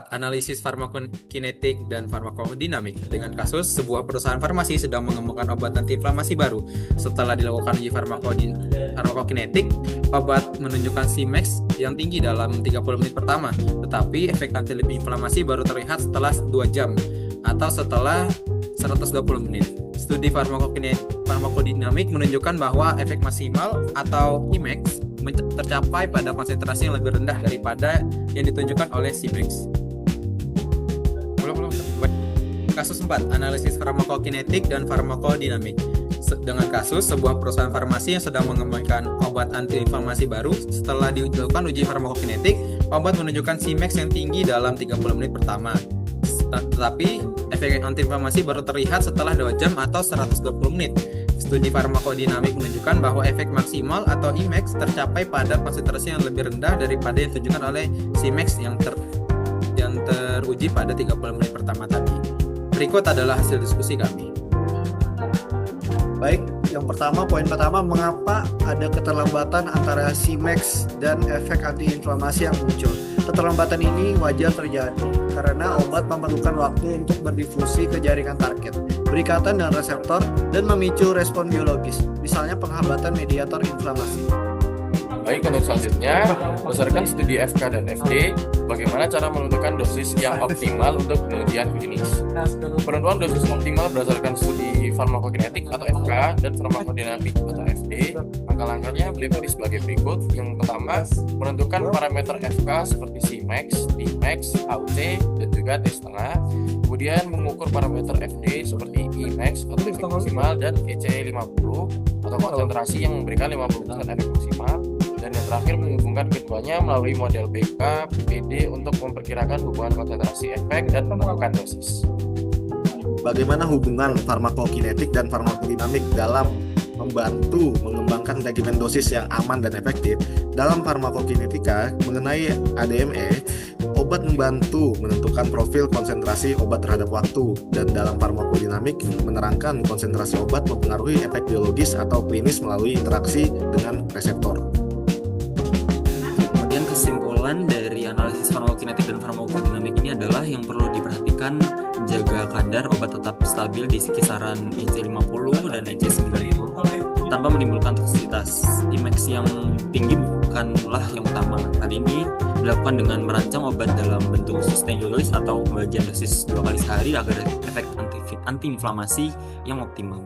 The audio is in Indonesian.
4. Analisis farmakokinetik dan farmakodinamik. Dengan kasus sebuah perusahaan farmasi sedang mengembangkan obat antiinflamasi baru. Setelah dilakukan uji farmakokinetik, obat menunjukkan Cmax yang tinggi dalam 30 menit pertama, tetapi efek antiinflamasi baru terlihat setelah 2 jam atau setelah 120 menit. Studi farmakodinamik menunjukkan bahwa efek maksimal atau Emax tercapai pada konsentrasi yang lebih rendah daripada yang ditunjukkan oleh Cmax. Kasus 4. Analisis farmakokinetik dan farmakodinamik. Dengan kasus sebuah perusahaan farmasi yang sedang mengembangkan obat antiinflamasi baru. Setelah dilakukan uji farmakokinetik, obat menunjukkan Cmax yang tinggi dalam 30 menit pertama. Tetapi efek antiinflamasi baru terlihat setelah 2 jam atau 120 menit. Studi farmakodinamik menunjukkan bahwa efek maksimal atau Emax tercapai pada konsentrasi yang lebih rendah daripada yang ditunjukkan oleh Cmax yang teruji pada 30 menit pertama tadi. Berikut adalah hasil diskusi kami. Baik, poin pertama, mengapa ada keterlambatan antara Cmax dan efek antiinflamasi yang muncul? Keterlambatan ini wajar terjadi karena obat memerlukan waktu untuk berdifusi ke jaringan target, berikatan dengan reseptor, dan memicu respon biologis, misalnya penghambatan mediator inflamasi. Baik, untuk selanjutnya, berdasarkan studi FK dan FD, bagaimana cara menentukan dosis yang optimal untuk penelitian klinis? Penentuan dosis optimal berdasarkan studi farmakokinetik atau FK dan farmakodinamik atau FD. Langkah-langkahnya berdiri sebagai berikut. Yang pertama, menentukan parameter FK seperti Cmax, Tmax, AUC, dan juga T-. Kemudian mengukur parameter FD seperti Emax atau efek maksimal dan EC50 atau konsentrasi yang memberikan 50% efek maksimal. Dan yang terakhir, menghubungkan keduanya melalui model BK, PD untuk memperkirakan hubungan konsentrasi efek dan menentukan dosis. Bagaimana hubungan farmakokinetik dan farmakodinamik dalam membantu mengembangkan manajemen dosis yang aman dan efektif? Dalam farmakokinetika mengenai ADME, obat membantu menentukan profil konsentrasi obat terhadap waktu, dan dalam farmakodinamik menerangkan konsentrasi obat mempengaruhi efek biologis atau klinis melalui interaksi dengan reseptor. Kemudian kesimpulan dari analisis farmakokinetik dan farmakodinamik ini adalah yang perlu diperhatikan, jaga kadar obat tetap stabil di kisaran EC50 dan EC90 tanpa menimbulkan toksisitas. Emax yang tinggi bukanlah yang utama. Hal ini dilakukan dengan merancang obat dalam bentuk sustained dose atau pembagian dosis 2 kali sehari agar efek antiinflamasi yang optimal.